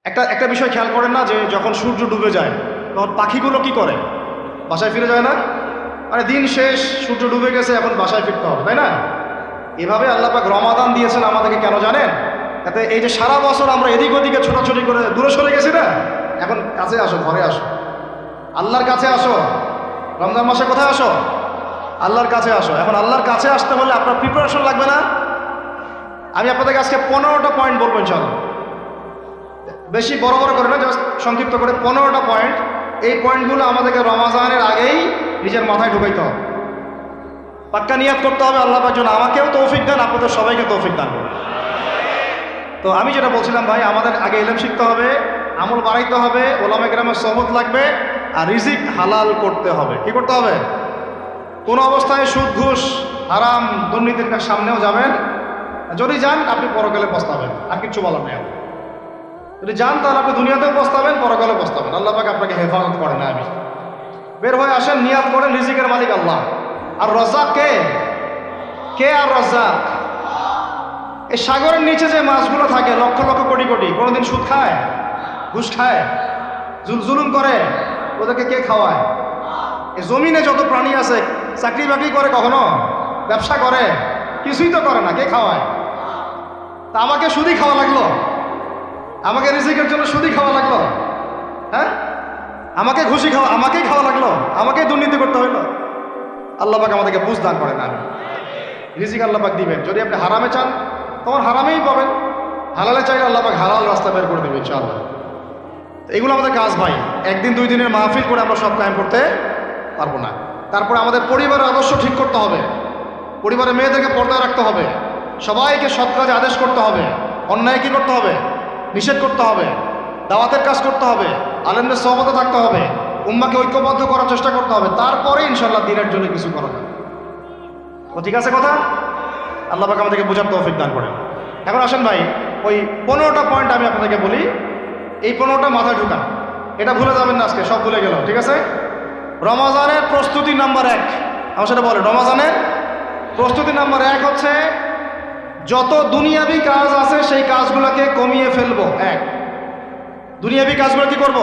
একটা একটা বিষয় খেয়াল করেন না, যে যখন সূর্য ডুবে যায় তখন পাখিগুলো কি করে? বাসায় ফিরে যায় না? মানে দিন শেষ, সূর্য ডুবে গেছে, এখন বাসায় ফিরতে হবে, তাই না? এভাবে আল্লাহ পাক রমাদান দিয়েছেন আমাদেরকে, কেন জানেন? যাতে এই যে সারা বছর আমরা এদিক ওদিকে ছোটাছুটি করে দূরে সরে গেছি না, এখন কাছে আসো, ঘরে আসো, আল্লাহর কাছে আসো। রমজান মাসে কোথায় আসো? আল্লাহর কাছে আসো। এখন আল্লাহর কাছে আসতে হলে আপনার প্রিপারেশন লাগবে না? আমি আপনাদেরকে আজকে 15টা পয়েন্ট বলবো ইনশাআল্লাহ। বেশি বড় বড় করে না, জাস্ট সংক্ষিপ্ত করে 15টা পয়েন্ট। এই পয়েন্টগুলো আমাদেরকে রমাজানের আগেই নিজের মাথায় ঢুকাইতে হবে। পাক্কা নিয়াত করতে হবে আল্লাহ পাক যেন আমাকেও তৌফিক দেন, আপনাদের সবাইকে তৌফিক দান করুন। তো আমি যেটা বলছিলাম ভাই, আমাদের আগে ইলম শিখতে হবে, আমল বাড়াইতে হবে, ওলামা কেরামের সহবত লাগবে, আর রিজিক হালাল করতে হবে। কি করতে হবে? কোনো অবস্থায় সুদ ঘুষ হারাম দুর্নীতির সামনেও যাবেন, যদি যান আপনি পরকালে পস্তাবেন, আর কিচ্ছু বলার নেই। যদি যান তাহলে আপনি দুনিয়াতেও পস্তাবেন, পরকালে পস্তাবেন। আল্লাহ পাক আপনাকে হেফাজত করেন। আমি বের হয়ে আসেন, নিয়াত করেন, রিজিকের মালিক আল্লাহ। আর রাজ্জাক কে? কে আর রাজ্জাক? এই সাগরের নিচে যে মাছগুলো থাকে লক্ষ লক্ষ কোটি কোটি, কোনোদিন সুদ খায়, ঘুষ খায়, জুলুম করে? ওদেরকে কে খাওয়ায়? এই জমিনে যত প্রাণী আছে চাকরি বাকরি করে, কখনো ব্যবসা করে? কিছুই তো করে না। কে খাওয়ায়? তা আমাকে সুদই খাওয়া লাগলো? আমাকে রিজিকের জন্য সুদই খাওয়া লাগলো? হ্যাঁ, আমাকে ঘুষি খাওয়া, আমাকেই খাওয়া লাগলো, আমাকেই দুর্নীতি করতে হইলো? আল্লাহ পাক আমাদেরকে বুঝ দান করেন। আমি রিজিক আল্লাহ পাক দিবেন। যদি আপনি হারামে চান তখন হারামেই পাবেন, হালালে চাইলে আল্লাহ পাক হালাল রাস্তা বের করে দেবে ইনশাআল্লাহ। এগুলো আমাদের কাজ ভাই। একদিন দুই দিনের মাহফিল করে আমরা সব কায়েম করতে পারবো না। তারপরে আমাদের পরিবারের আদর্শ ঠিক করতে হবে, পরিবারের মেয়েদেরকে পর্দায় রাখতে হবে, সবাইকে সৎ কাজে আদেশ করতে হবে, অন্যায় কি করতে হবে? নিষেধ করতে হবে, দাওয়াতের কাজ করতে হবে, আলেমদের সহবতে থাকতে হবে, উম্মাকে ঐক্যবদ্ধ করার চেষ্টা করতে হবে। তারপরে ইনশাল্লাহ দিনের জন্য কিছু করা যাবে। তো ঠিক আছে কথা? আল্লাহ পাক আমাদেরকে বোঝার তৌফিক দান করেন। এখন আসেন ভাই, ওই 15টা পয়েন্ট আমি আপনাদেরকে বলি, এই 15টা মাথায় ঢুকান, এটা ভুলে যাবেন না আজকে, সব ভুলে গেল, ঠিক আছে? রমাজানের প্রস্তুতি নাম্বার 1, আমার সেটা বলেন। রমাজানের প্রস্তুতি নাম্বার 1 হচ্ছে যত দুনিয়াবি কাজ আছে সেই কাজগুলোকে কমিয়ে ফেলবো। দুনিয়াবি কাজগুলো কি করব?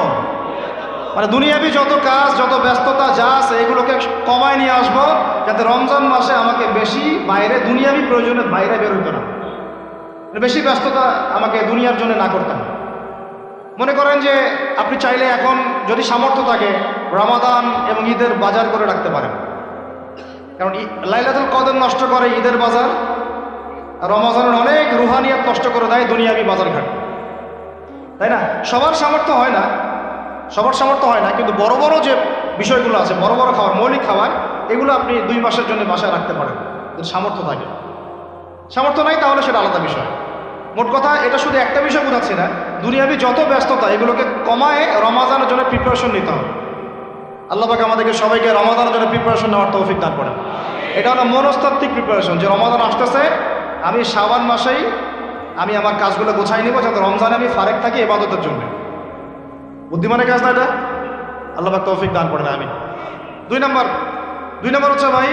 মানে দুনিয়াবি যত কাজ, যত ব্যস্ততা যা আছে এগুলোকে কমায় নিয়ে আসবো, যাতে রমজান মাসে আমাকে বেশি বাইরে দুনিয়াবি প্রয়োজনের বাইরে বের হইতো না, বেশি ব্যস্ততা আমাকে দুনিয়ার জন্য না করতাম। মনে করেন যে আপনি চাইলে এখন যদি সামর্থ্য থাকে রমাদান এবং ঈদের বাজার করে রাখতে পারেন, কারণ লাইলাতুল কদর নষ্ট করে ঈদের বাজার, আর রমাজানের অনেক রুহানিয়াত নষ্ট করে দেয় দুনিয়াবি বাজার ঘাট, তাই না? সবার সামর্থ্য হয় না, সবার সামর্থ্য হয় না, কিন্তু বড় বড় যে বিষয়গুলো আছে, বড় বড় খাবার, মৌলিক খাবার, এগুলো আপনি 2 মাসের জন্য বাসায় রাখতে পারেন যদি সামর্থ্য থাকে। সামর্থ্য নাই তাহলে সেটা আলাদা বিষয়। মোট কথা এটা শুধু একটা বিষয় বোঝাচ্ছি না, দুনিয়াবি যত ব্যস্ততা এগুলোকে কমায় রমাজানের জন্য প্রিপারেশন নিতে হবে। আল্লাহ পাক আমাদেরকে সবাইকে রমাজানের জন্য প্রিপারেশন নেওয়ার তৌফিক দান করেন। এটা হলো মনস্তাত্ত্বিক প্রিপারেশন, যে রমাজান আসতেছে, আমি শাবান মাসেই আমি আমার কাজগুলো গোছাই নিব, যাতে রমজানে আমি ফারেক থাকি ইবাদতের জন্য। বুদ্ধিমানের কাজ না এটা? আল্লাহ পাক তৌফিক দান করেন। আমি 2 নম্বর হচ্ছে ভাই,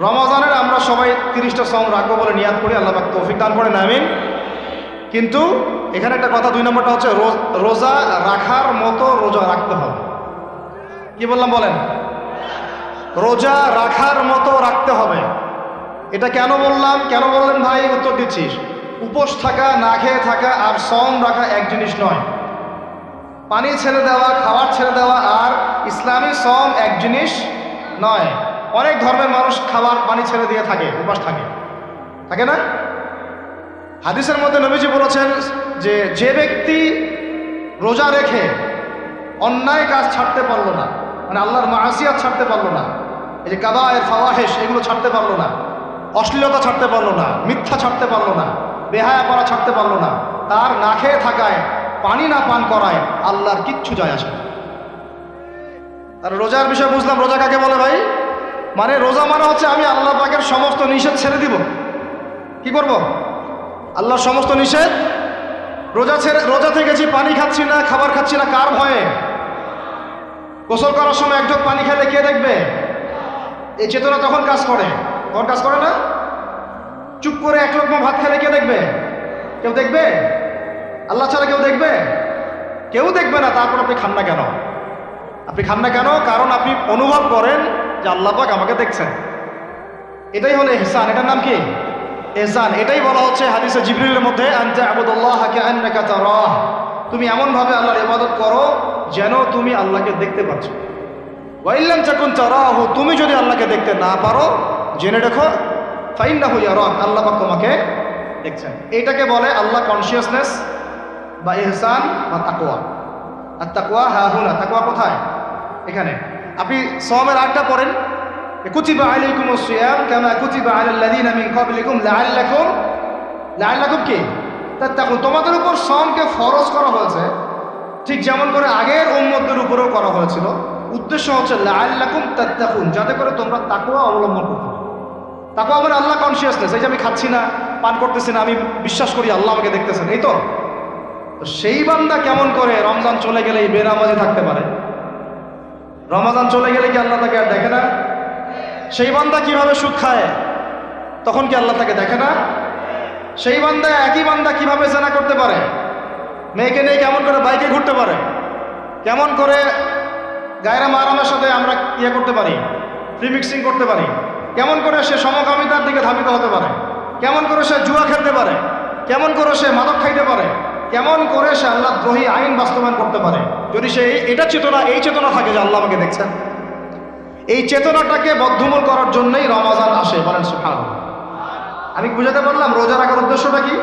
রমাজানের আমরা সবাই 30টা সম রাখবো বলে নিয়াত করি, আল্লাহ পাক তৌফিক দান করেন। আমিন। কিন্তু এখানে একটা কথা, 2 নম্বরটা হচ্ছে রোজা রাখার মতো রোজা রাখতে হবে। কি বললাম বলেন? রোজা রাখার মতো রাখতে হবে। এটা কেন বললাম, কেন বললেন ভাই? উত্তর দিচ্ছিস। উপোস থাকা, না খেয়ে থাকা আর সম রাখা এক জিনিস নয়। পানি ছেড়ে দেওয়া, খাবার ছেড়ে দেওয়া আর ইসলামী সম এক জিনিস নয়। অনেক ধর্মের মানুষ খাবার পানি ছেড়ে দিয়ে থাকে, উপাস থাকে, থাকে না? হাদিসের মধ্যে নবীজি বলেছেন যে যে ব্যক্তি রোজা রেখে অন্যায় কাজ ছাড়তে পারলো না, মানে আল্লাহর মাসিয়াত ছাড়তে পারলো না, এই যে কাবায়ের ফাওয়াহিশ এগুলো ছাড়তে পারলো না, অশ্লীলতা ছাড়তে পারলো না, মিথ্যা ছাড়তে পারলো না, বেহায়াপনা ছাড়তে পারলো না, তার না খেয়ে থাকায়, পানি না পান করায় আল্লাহর কিচ্ছু যায় আসে না। আর রোজার বিষয় বুঝলাম। রোজা কাকে বলে ভাই? মানে রোজা মানে হচ্ছে আমি আল্লাহ পাকের সমস্ত নিষেধ ছেড়ে দিব। কি করব? আল্লাহর সমস্ত নিষেধ। রোজা থেকেছি, পানি খাচ্ছি না, খাবার খাচ্ছি না, কার ভয়ে? গোসল করার সময় এক ঢোক পানি খেলে কে দেখবে? এই চেতনা তখন কাজ করে, তখন কাজ করে না? চুপ করে 1 লোকমা ভাত খেলে কে দেখবে? কেউ দেখবে? আল্লাহ ছাড়া কেউ দেখবে? কেউ দেখবে না, তারপর আপনি খান না কেন? আপনি খান না কেন? কারণ আপনি অনুভব করেন যে আল্লাহ পাক আমাকে দেখছেন। এটাই হলো ইহসান। এটার নাম কি? ইহসান। এটাই বলা হচ্ছে হাদিসে জিবরিলের মধ্যে, আনতা আবুদুল্লাহ কাআন্নাকা তারাহ, তুমি এমনভাবে আল্লাহর ইবাদত করো যেন তুমি আল্লাহকে দেখতে পাচ্ছ। ওয়া ইল্লাম তাকুন তারাহু, তুমি যদি আল্লাহকে দেখতে না পারো জেনে রাখো ফাইন্নাহু ইয়ারাক, আল্লাহ পাক তোমাকে দেখছেন। এটাকে বলে আল্লাহ কনসিয়াসনেস বা ইহসান বা তাকওয়া। আর তাকওয়া হাহুনা, তাকওয়া কোথায়? এখানে। আপনি সওমের আয়াতটা পড়েন, কুতিবা আলাইকুমুস সিয়াম কামা কুতিবা আলাল লাযিনা মিন ক্বাবলিকুম লাআল্লাকুম কি তাত্তাকুন, তোমাদের উপর সওমকে ফরজ করা হয়েছে ঠিক যেমন করে আগের উম্মতদের উপরেও করা হয়েছিল। উদ্দেশ্য হচ্ছে লাআল্লাকুম তাত্তাকুন, যাতে করে তোমরা তাকওয়া অবলম্বন করতে পারো। তাকওয়া মানে আল্লাহ কনসিয়াসনেস, এই যে আমি খাচ্ছি না, পান করতেছি না, আমি বিশ্বাস করি আল্লাহ আমাকে দেখতেছেন, এই তো। সেই বান্দা কেমন করে রমজান চলে গেলেই বেনামাজি থাকতে পারে? রমজান চলে গেলে কি আল্লাহ তাকে আর দেখে না? সেই বান্দা কিভাবে সুদ খায়, তখন কি আল্লাহ তাকে দেখে না? সেই বান্দা, একই বান্দা কিভাবে জেনা করতে পারে? মেয়েকে নিয়ে কেমন করে বাইকে ঘুরতে পারে? কেমন করে গায়রা মারামের সাথে আমরা ইয়ে করতে পারি, ফ্রি মিক্সিং করতে পারি? কেমন করে সে সমকামিতার দিকে ধাবিত হতে পারে? কেমন করে সে জুয়া খেলতে পারে? কেমন করে সে মাদক খাইতে পারে? কেমন করে সে আল্লাহ দ্রোহী আইন বাস্তবায়ন করতে পারে? যদি সে এটা চেতনা, এই চেতনা থাকে যে আল্লাহ আমাকে দেখছেন, এই চেতনাটাকে বদ্ধমূল করার জন্যই রমাজান আসে। বলেন সুবহানাল্লাহ। আমি বুঝাতে পারলাম রোজা রাখার উদ্দেশ্যটা কি?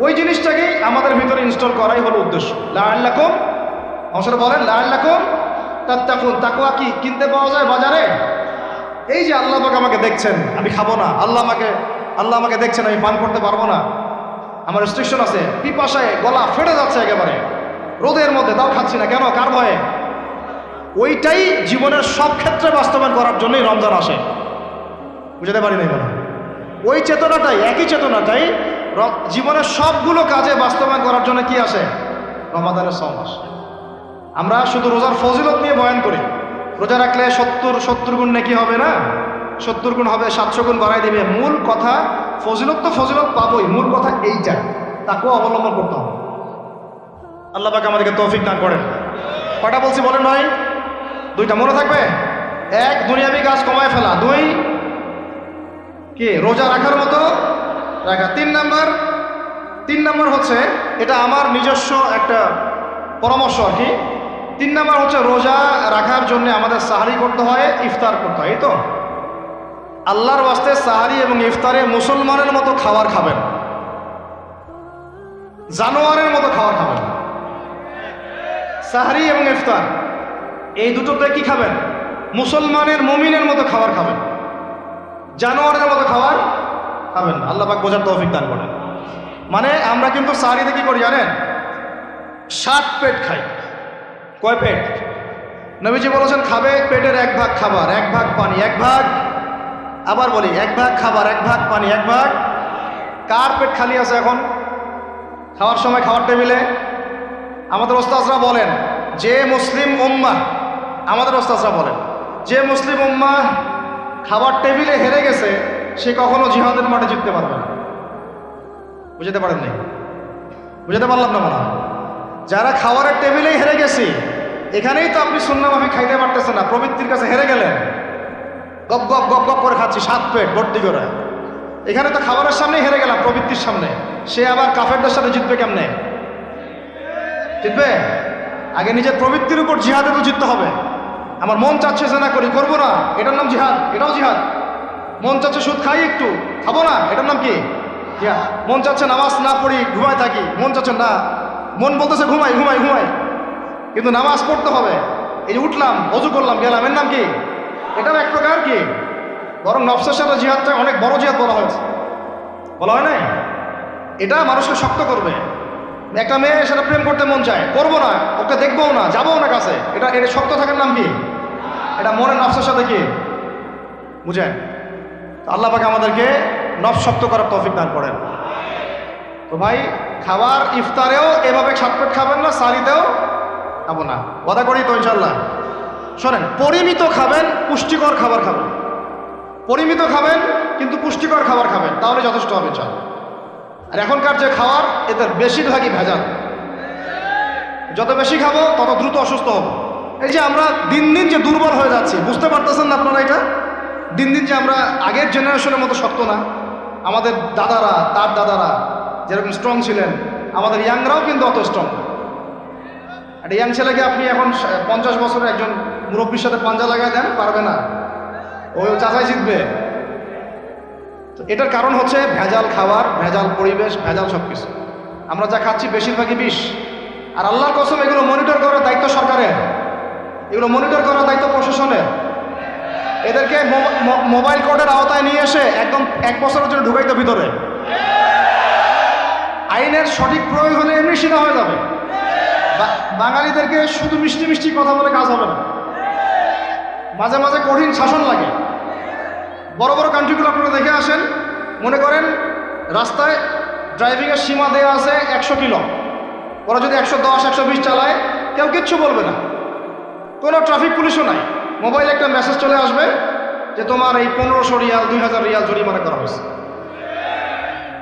ওই জিনিসটাকেই আমাদের ভিতরে ইনস্টল করাই হলো উদ্দেশ্য। লাআল্লাকুম, অংশটা বলেন লাআল্লাকুম তাত্তাকুন। তাকওয়া কি কিনতে পাওয়া যায় বাজারে? এই যে আল্লাহ পাক আমাকে দেখছেন, আমি খাবো না, আল্লাহ আমাকে দেখছেন, আমি পান করতে পারবো না, আমার রেস্ট্রিকশন আছে, পিপাসায় গলা ফেটে যাচ্ছে একেবারে রোদের মধ্যে, তাও খাচ্ছি না কেন? কার ভয়ে? ওইটাই জীবনের সব ক্ষেত্রে বাস্তবায়ন করার জন্যই রমজান আসে। বুঝতে পারি নাই বলা? ওই চেতনাটাই, একই চেতনাটাই জীবনের সবগুলো কাজে বাস্তবায়ন করার জন্য কি আসে? রমাদানের সওম আসে। আমরা শুধু রোজার ফজিলত নিয়ে বয়ান করি, রোজা রাখলে 70 গুণ নেকি হবে না, 70 গুণ হবে, 700 গুণ বাড়াই দিবে। মূল কথা ফজিলত তো ফজিলত পাবোই, মূল কথা এইটা, তাকেও অবলম্বন করতে হবে। আল্লাহ পাক আমাদেরকে তৌফিক দান করেন। কটা বলছি বলেন? নয়, দুইটা মনে থাকবে। এক, দুনিয়াবি কাজ কমায় ফেলা। দুই, কি রোজা রাখার মতো রাখা। তিন নাম্বার হচ্ছে, এটা আমার নিজস্ব একটা পরামর্শ আর কি। 3 নাম্বার হচ্ছে রোজা রাখার জন্য আমাদের সাহারি করতে হয়, ইফতার করতে হয়। এই তো আল্লাহর ওয়াস্তে সাহারি এবং ইফতারে মুসলমানের মতো খাবার খাবেন, জানোয়ারের মতো খাবার খাবেন। সাহারি এবং ইফতার এই দুটোতে কি খাবেন? মুসলমানের, মুমিনের মতো খাবার খাবেন, জানোয়ারের মতো খাবার খাবেন না। আল্লাহ পাক বোঝার তৌফিক দান করেন। মানে আমরা কিন্তু সাহারিতে কি করি জানেন? 7 পেট খাই। কয় পেট? নবীজি বলেছেন খাবে পেটের 1 ভাগ খাবার, 1 ভাগ পানি, 1 ভাগ, আবার বলি 1 ভাগ খাবার, 1 ভাগ পানি, 1 ভাগ। কার পেট খালি আছে এখন খাওয়ার সময়? খাওয়ার টেবিলে আমাদের ওস্তাদরা বলেন যে মুসলিম উম্মাহ, আমাদের ওস্তাদরা বলেন যে মুসলিম উম্মাহ খাবার টেবিলে হেরে গেছে, সে কখনো জিহাদের মাঠে জিততে পারবে না। বুঝতে পারেন নাই? বুঝতে পারলাম না মনে হয়। যারা খাবারের টেবিলেই হেরে গেছি, এখানেই তো আপনি সুন্নাহ মাফিক খাইতে পারতেছেন না, প্রবৃত্তির কাছে হেরে গেলেন, গপ গপ গপ গপ করে খাচ্ছি 7 পেট ভর্তি করে। এখানে তো খাবারের সামনেই হেরে গেলাম, প্রবৃত্তির সামনে। সে আবার কাফেরদের সাথে জিতবে কেমনে? জিতবে আগে নিজের প্রবৃত্তির উপর জিহাদে তো জিততে হবে। আমার মন চাচ্ছে জেনা করি, করবো না, এটার নাম জিহাদ, এটাও জিহাদ। মন চাচ্ছে সুদ খাই, একটু খাবো না, এটার নাম কি? জিহাদ। মন চাচ্ছে নামাজ না পড়ি, ঘুমায় থাকি, মন চাচ্ছে না, মন বলতেছে ঘুমাই ঘুমাই ঘুমাই, কিন্তু নামাজ পড়তে হবে। এই যে উঠলাম, অজু করলাম, গেলাম, এর নাম কি? এটাও এক প্রকার কি, বরং নফসের সাথে জিহাদটা অনেক বড় জিহাদ বলা হয়েছে, বলা হয় নাই? এটা মানুষকে শক্ত করবে। একটা মেয়ে সেটা প্রেম করতে মন চায়, করবো না, ওকে দেখবোও না, যাবো না কাছে, এটা শক্ত থাকার নাম কি? এটা মনের নফসের সাথে কি বুঝেন? আল্লাহ পাক আমাদেরকে নফস শক্ত করার তৌফিক দান করেন। তো ভাই, খাবার ইফতারেও এভাবে 7 পেট খাবেন না, সারিতেও খাবো না, ওয়াদা করি তো ইনশাল্লাহ। শোনেন, পরিমিত খাবেন, পুষ্টিকর খাবার খাবেন, পরিমিত খাবেন কিন্তু পুষ্টিকর খাবার খাবেন, তাহলে যথেষ্ট হবে ইনশাল্লাহ। আর এখনকার যে খাবার এদের বেশিরভাগই ভেজাল। যত বেশি খাবো তত দ্রুত অসুস্থ হব। এই যে আমরা দিন দিন যে দুর্বল হয়ে যাচ্ছি, বুঝতে পারতেছেন না আপনারা? এটা দিন দিন যে আমরা আগের জেনারেশনের মতো শক্ত না। আমাদের দাদারা, তার দাদারা যেরকম স্ট্রং ছিলেন, আমাদের ইয়াংরাও কিন্তু অত স্ট্রং। একটা ইয়াং ছেলেকে আপনি এখন 50 বছরের একজন মুরব্বীর সাথে পাঞ্জা লাগায় দেন, পারবে না, ওই চাচাই জিতবে। তো এটার কারণ হচ্ছে ভেজাল খাবার, ভেজাল পরিবেশ, ভেজাল সব কিছু। আমরা যা খাচ্ছি বেশিরভাগই বিষ। আর আল্লাহর কসম, এগুলো মনিটর করার দায়িত্ব সরকারের, এগুলো মনিটর করার দায়িত্ব প্রশাসনের। এদেরকে মোবাইল কোর্টের আওতায় নিয়ে এসে একদম 1 বছরের জন্য ঢুকাইতে ভিতরে। আইনের সঠিক প্রয়োগ হলে এমনি সিধা হয়ে যাবে। বাঙালিদেরকে শুধু মিষ্টি মিষ্টি কথা বলে কাজ হবে না, মাঝে মাঝে কঠিন শাসন লাগে। বড় বড় কান্ট্রিগুলো আপনারা দেখে আসেন, মনে করেন রাস্তায় ড্রাইভিংয়ের সীমা দেওয়া আছে 100 কিলো। ওরা যদি 110, 120 চালায় কেউ কিচ্ছু বলবে না, কোনো ট্রাফিক পুলিশও নাই। মোবাইলে একটা মেসেজ চলে আসবে যে তোমার এই 1500 রিয়াল, 2000 রিয়াল জরিমানা করা হয়েছে।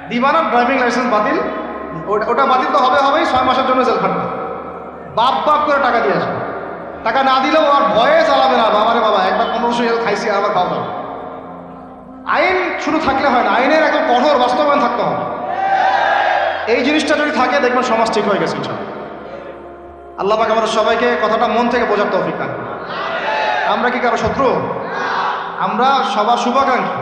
দিবানা ড্রাইভিং লাইসেন্স বাতিল। ওটা বাতিল তো হবেই, 6 মাসের জন্য জেল খাটবে। বাপ করে টাকা দিয়ে আসবে। টাকা না দিলেও আর ভয়ে চালাবে না, বাবারে বাবা একবার 1500 রিয়াল খাইছি, আবার খাওয়া যাবে। আইন শুধু থাকলে হয় না, আইনের একদম কঠোর বাস্তবায়ন থাকতে হবে। এই জিনিসটা যদি থাকে দেখবেন সমাজ ঠিক হয়ে গেছে ইনশাআল্লাহ। আল্লাহ পাক আমাদের সবাইকে কথাটা মন থেকে বোঝার তৌফিক দান করুন। আমরা কি কারো শত্রু? আমরা সবার শুভাকাঙ্ক্ষী।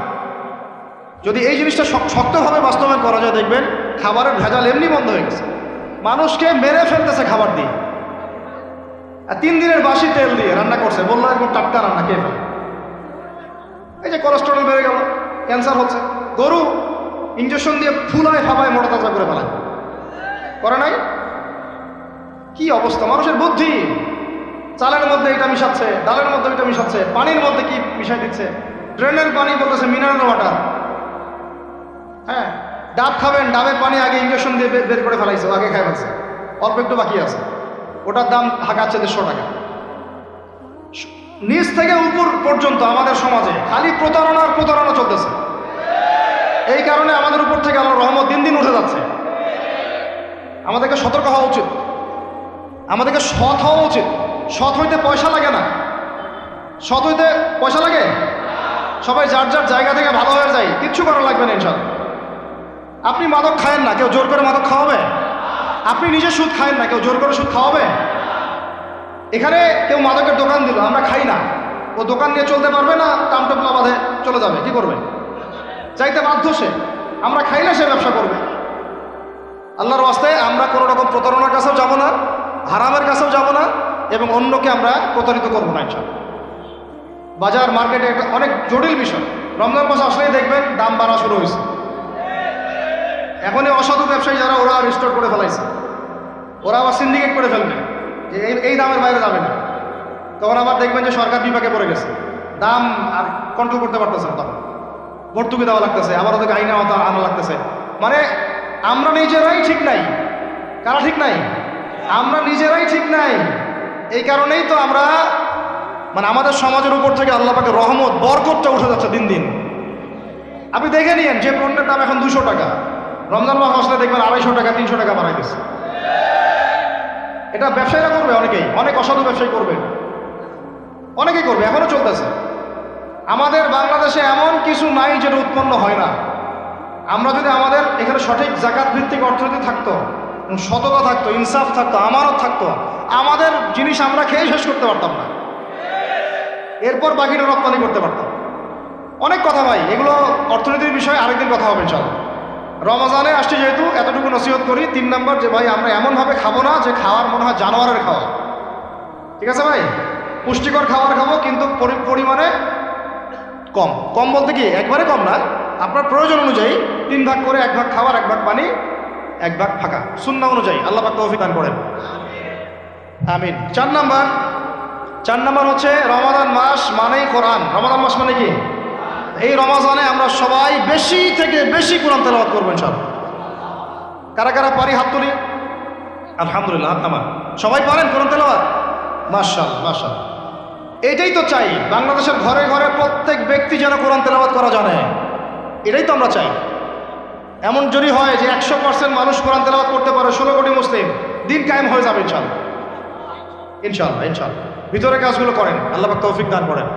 যদি এই জিনিসটা শক্তভাবে বাস্তবায়ন করা যায়, দেখবেন খাবারের ভেজাল এমনি বন্ধ হয়ে গেছে। মানুষকে মেরে ফেলতেছে খাবার দিয়ে, আর 3 দিনের বাসি তেল দিয়ে রান্না করছে, বললো একদম টাটকা রান্না, খেয়ে ফেলে। এই যে কোলেস্টেরল বেড়ে গেল, ক্যান্সার হচ্ছে। গরু ইঞ্জেকশন দিয়ে ফুলায় ফাপায় মোটা তাজা করে ফেলায়, করে নাই? কি অবস্থা মানুষের বুদ্ধি! চালের মধ্যে এটা মিশাচ্ছে, ডালের মধ্যে এটা মিশাচ্ছে, পানির মধ্যে কি মিশাই দিচ্ছে, ড্রেনের পানি বলতেছে মিনারেল ওয়াটার। হ্যাঁ, ডাব খাবেন, ডাবের পানি আগে ইঞ্জেকশন দিয়ে বের করে ফেলাইছে, আগে খাই ফেলছে, অল্প একটু বাকি আছে, ওটার দাম হাঁকাচ্ছে 150 টাকা। নিচ থেকে উপর পর্যন্ত আমাদের সমাজে খালি প্রতারণা চলতেছে। এই কারণে আমাদের উপর থেকে আল্লাহর রহমত দিন দিন উঠে যাচ্ছে। আমাদেরকে সতর্ক হওয়া উচিত, আমাদেরকে সৎ হওয়া উচিত। সৎ হইতে পয়সা লাগে না। সৎ হইতে পয়সা লাগে? সবাই যার যার জায়গা থেকে ভালো হয়ে যায়, কিচ্ছু করা লাগবে না ইনশাআল্লাহ। আপনি মাদক খায়েন না, কেউ জোর করে মাদক খাওয়াবে? আপনি নিজে সুদ খায়েন না, কেউ জোর করে সুদ খাওয়াবে? এখানে কেউ মাদকের দোকান দিল, আমরা খাই না, ও দোকান নিয়ে চলতে পারবে না, টামটোপলা বাঁধে চলে যাবে, কি করবে? চাইতে বাধ্য সে। আমরা খাই না, সে ব্যবসা করবে। আল্লাহর ওয়াস্তে আমরা কোনো রকম প্রতারণার কাছেও যাব না, হারামের কাছেও যাব না, এবং অন্যকে আমরা প্রতারিত করবো না ইনশাআল্লাহ। বাজার মার্কেটে একটা অনেক জটিল বিষয়। রমজান মাস আসলেই দেখবেন দাম বাড়া শুরু হয়েছে। এখন এই অসাধু ব্যবসায়ী যারা, ওরা রিস্টোর করে ফেলাইছে, ওরা আবার সিন্ডিকেট করে ফেলবে যে এই দামের বাইরে যাবে না। তখন আবার দেখবেন যে সরকার বিপাকে পড়ে গেছে, দাম আর কন্ট্রোল করতে পারতেছে না, তখন ভর্তুকি দেওয়া লাগতেছে, আবার ওদেরকে আইনে আনা লাগতেছে। মানে আমরা নিজেরাই ঠিক নাই। কারা ঠিক নাই? আমরা নিজেরাই ঠিক নাই। এই কারণেই তো আমরা আমাদের সমাজের উপর থেকে আল্লাহ পাকের রহমত, বরকতটা উঠে যাচ্ছে দিন দিন। আপনি দেখে নিয়েন, যে পণ্যের দাম এখন 200 টাকা, রমজান মাস আসলে দেখবেন 250 টাকা, 300 টাকা বাড়াই দিচ্ছে। এটা ব্যবসায়ীরা করবে, অনেক অসাধু ব্যবসায়ী করবে, অনেকেই করবে, এখনো চলতেছে। আমাদের বাংলাদেশে এমন কিছু নাই যেটা উৎপন্ন হয় না। আমরা যদি আমাদের এখানে সঠিক জাকাত ভিত্তিক অর্থনীতি থাকতো, সততা থাকতো, ইনসাফ থাকতো, আমানত থাকতো, আমাদের জিনিস আমরা খেয়ে শেষ করতে পারতাম না, এরপর বাকিটা রপ্তানি করতে পারতাম। অনেক কথা ভাই, এগুলো অর্থনীতির বিষয়ে আরেকদিন কথা হবে ইনশাআল্লাহ। রমজানে আসছি যেহেতু, এতটুকু নসিহত করি। 3 নাম্বার, যে ভাই আমরা এমনভাবে খাবো না যে খাওয়ার মনে হয় জানোয়ারের খাওয়া। ঠিক আছে ভাই? পুষ্টিকর খাবার খাবো, কিন্তু পরিমাণে কম। কম বলতে কি একবারে কম না, আপনার প্রয়োজন অনুযায়ী 3 ভাগ করে, 1 ভাগ খাবার, 1 ভাগ পানি, 1 ভাগ ফাঁকা, সুন্নাহ অনুযায়ী। আল্লাহ পাক তৌফিক দান করেন, আমিন। 4 নাম্বার হচ্ছে রমাদান মাস মানেই কোরআন। রমাদান মাস মানে কি? এই রমাজানে আমরা সবাই বেশি থেকে বেশি কোরআন তেলাওয়াত করবো ইনশাআল্লাহ। কারা কারা পারি হাত তুলি? আলহামদুলিল্লাহ, হাত নামান। সবাই পারেন কোরআন তেলাওয়াত? মাশাআল্লাহ, মাশাআল্লাহ। এটাই তো চাই, বাংলাদেশের ঘরে ঘরে প্রত্যেক ব্যক্তি যেন কোরআন তেলাওয়াত করা জানে। এটাই তো আমরা চাই। এমন যদি হয় যে 100% মানুষ কোরআন তেলাওয়াত করতে পারে, 16 কোটি মুসলিম, দিন কায়েম হয়ে যাবে ইনশাআল্লাহ। ইনশাআল্লাহ ইনশাআল্লাহ। ভিতরে কাজগুলো করেন, আল্লাহ পাক তৌফিক দান করেন।